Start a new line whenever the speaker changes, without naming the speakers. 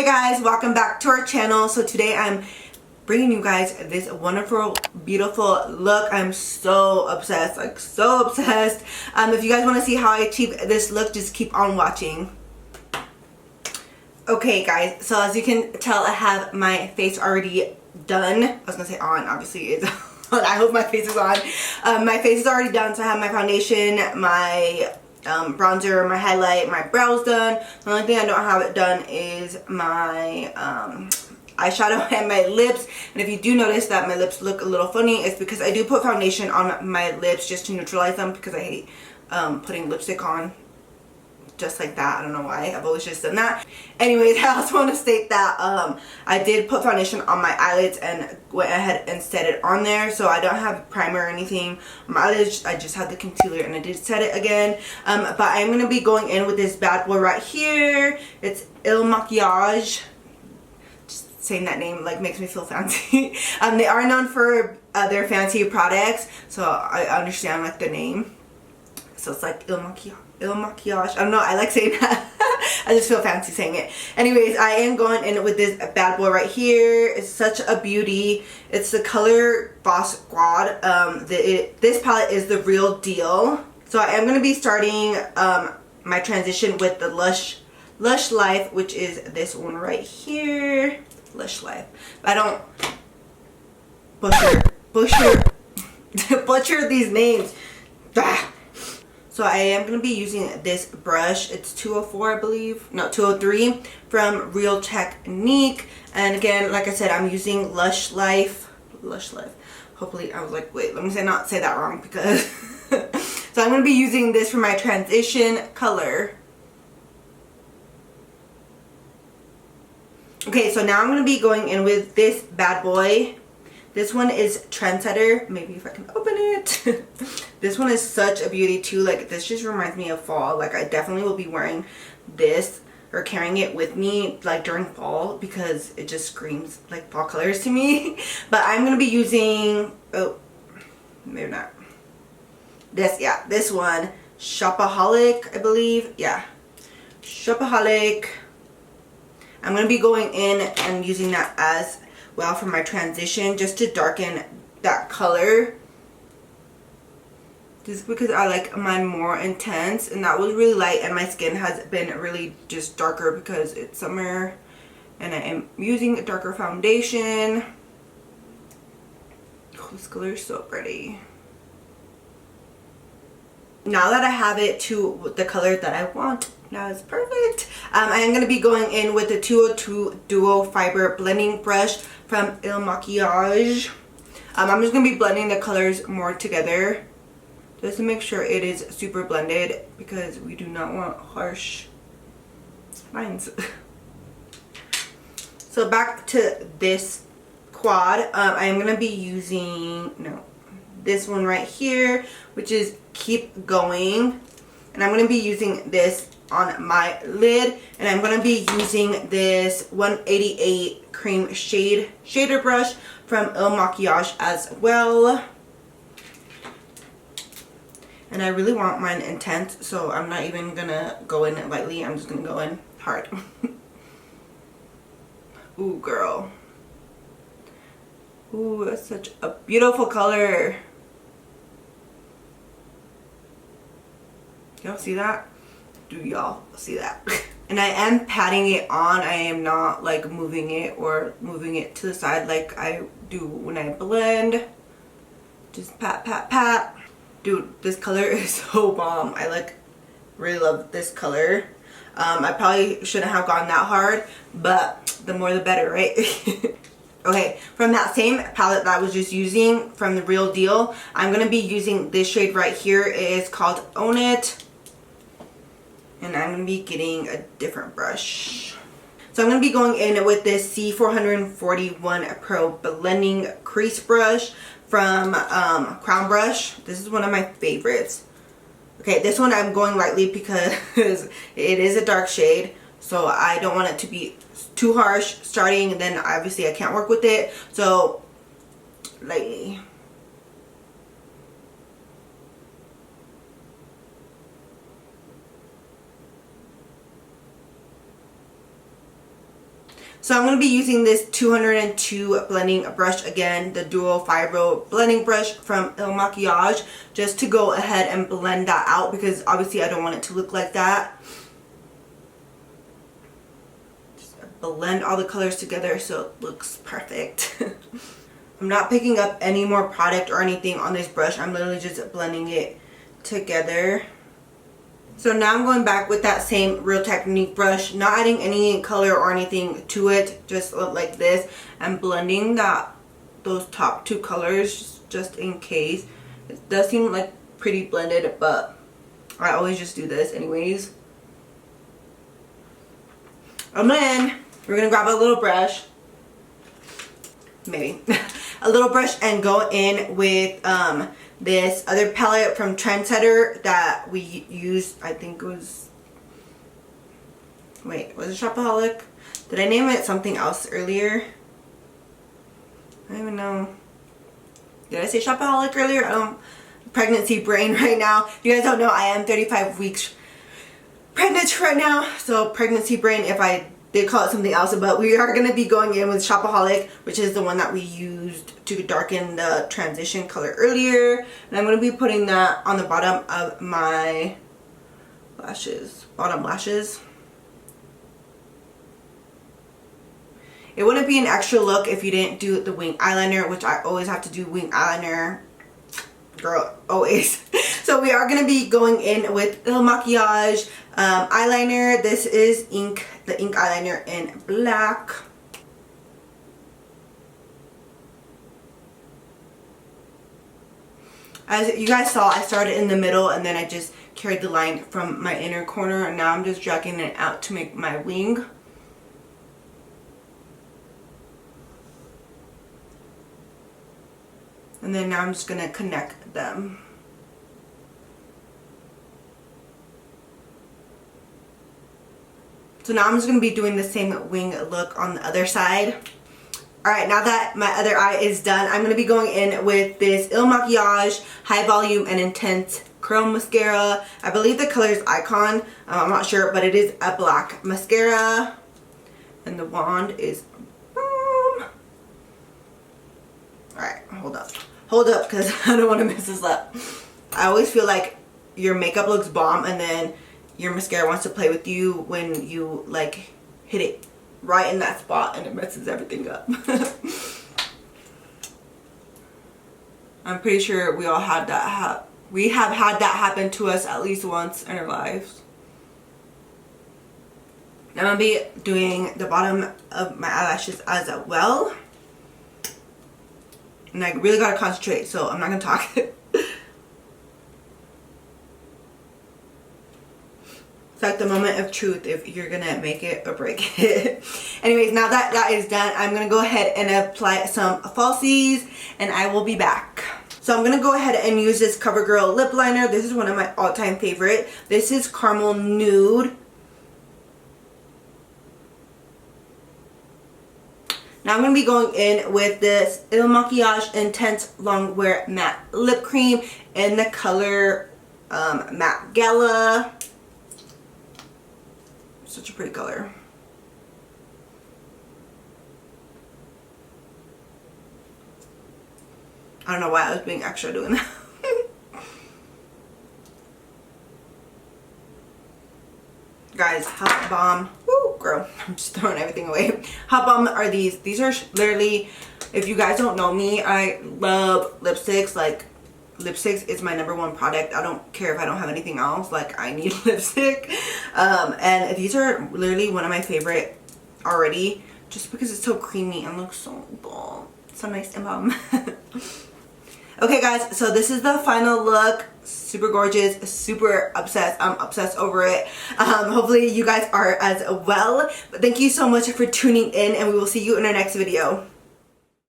Hey guys, welcome back to our channel. So today I'm bringing you guys this wonderful, beautiful look. I'm so obsessed, like so obsessed. If you guys want to see how I achieve this look, just keep on watching. Okay guys, so as you can tell, I have my face already done. I was gonna say on, obviously it's on. I hope my face is on. My face is already done, so I have my foundation, my bronzer, my highlight, my brows done. The only thing I don't have it done is my eyeshadow and my lips. And if you do notice that my lips look a little funny, it's because I do put foundation on my lips just to neutralize them, because I hate putting lipstick on just like that. I don't know why. I've always just done that. Anyways, I also want to state that I did put foundation on my eyelids and went ahead and set it on there. So I don't have primer or anything on my eyelids. I just had the concealer and I did set it again. But I'm going to be going in with this bad boy right here. It's Makiage. Just saying that name like makes me feel fancy. They are known for their fancy products, so I understand like the name. So it's like Makiage. I don't know, I like saying that. I just feel fancy saying it. Anyways, I am going in with this bad boy right here. It's such a beauty. It's the color Boss Squad. This palette is the real deal. So I am going to be starting my transition with the Lush Life, which is this one right here. Lush Life. I don't butcher these names. Ah. So I am going to be using this brush. It's 204, I believe. No, 203 from Real Technique. And again, like I said, I'm using Lush Life. Hopefully, I was like, wait, let me not say that wrong, because... So I'm going to be using this for my transition color. Okay, so now I'm going to be going in with this bad boy. This one is Trendsetter. Maybe if I can open it. This one is such a beauty too. Like, this just reminds me of fall. Like, I definitely will be wearing this or carrying it with me like during fall, because it just screams like fall colors to me. But I'm going to be using, oh, maybe not. This one. Shopaholic, I believe. Yeah. Shopaholic. I'm going to be going in and using that as well for my transition, just to darken that color, just because I like mine more intense, and that was really light, and my skin has been really just darker because it's summer and I am using a darker foundation. Oh, this color is so pretty. Now that I have it to the color that I want, now it's perfect. I am going to be going in with the 202 Duo Fiber Blending Brush from Makiage. I'm just going to be blending the colors more together, just to make sure it is super blended, because we do not want harsh lines. So back to this quad, I am going to be using, this one right here, which is Keep Going. And I'm going to be using this on my lid, and I'm going to be using this 188 cream shader brush from Makiage as well. And I really want mine intense, so I'm not even going to go in lightly. I'm just going to go in hard. Ooh, girl. Ooh, that's such a beautiful color. Y'all see that? Do y'all see that? And I am patting it on. I am not like moving it or moving it to the side like I do when I blend. Just pat, pat, pat. Dude, this color is so bomb. I like really love this color. I probably shouldn't have gone that hard, but the more the better, right? Okay, from that same palette that I was just using from the Real Deal, I'm going to be using this shade right here. It is called Own It. And I'm going to be getting a different brush. So I'm going to be going in with this C441 Pro Blending Crease Brush from Crown Brush. This is one of my favorites. Okay, this one I'm going lightly because it is a dark shade. So I don't want it to be too harsh starting, and then obviously I can't work with it. So lightly. So I'm going to be using this 202 blending brush again, the dual fibro blending brush from Makiage, just to go ahead and blend that out because obviously I don't want it to look like that. Just blend all the colors together so it looks perfect. I'm not picking up any more product or anything on this brush. I'm literally just blending it together. So now I'm going back with that same Real Technique brush, not adding any color or anything to it, just like this, and blending those top two colors just in case. It does seem like pretty blended, but I always just do this anyways. And then we're gonna grab a little brush, maybe a little brush, and go in with this other palette from Trendsetter that we used. I think it was, wait, was it Shopaholic? Did I name it something else earlier? I don't even know. Did I say Shopaholic earlier? I don't. Pregnancy brain right now. If you guys don't know, I am 35 weeks pregnant right now. So pregnancy brain if I did call it something else, but we are going to be going in with Shopaholic, which is the one that we used to darken the transition color earlier. And I'm going to be putting that on the bottom of my lashes, bottom lashes. It wouldn't be an extra look if you didn't do the wing eyeliner, which I always have to do wing eyeliner. Girl, always. So we are going to be going in with the Makiage eyeliner. This is the ink eyeliner in black. As you guys saw, I started in the middle and then I just carried the line from my inner corner, and now I'm just dragging it out to make my wing. And then now I'm just going to connect them. So now I'm just going to be doing the same wing look on the other side. Alright, now that my other eye is done, I'm going to be going in with this Makiage High Volume and Intense Curl Mascara. I believe the color is Icon. I'm not sure, but it is a black mascara. And the wand is boom. Alright, hold up. Hold up, because I don't want to mess this up. I always feel like your makeup looks bomb and then your mascara wants to play with you when you like hit it right in that spot and it messes everything up. I'm pretty sure we all had that we have had that happen to us at least once in our lives. I'm gonna be doing the bottom of my eyelashes as well. And I really gotta concentrate, so I'm not gonna talk. It's like the moment of truth if you're gonna make it or break it. Anyways, now that that is done, I'm gonna go ahead and apply some falsies, and I will be back. So I'm gonna go ahead and use this CoverGirl lip liner. This is one of my all-time favorite. This is Caramel Nude. Now I'm going to be going in with this Makiage Intense Longwear Matte Lip Cream in the color Matte Gala. Such a pretty color. I don't know why I was being extra doing that. Guys, how bomb. Woo, girl. I'm just throwing everything away. How bomb are these? These are literally, if you guys don't know me, I love lipsticks. Like, lipsticks is my #1 product. I don't care if I don't have anything else. Like, I need lipstick. And these are literally one of my favorite already. Just because it's so creamy and looks so bomb. So nice and bomb. Okay guys, so this is the final look. Super gorgeous, super obsessed. I'm obsessed over it. Hopefully you guys are as well. But thank you so much for tuning in, and we will see you in our next video.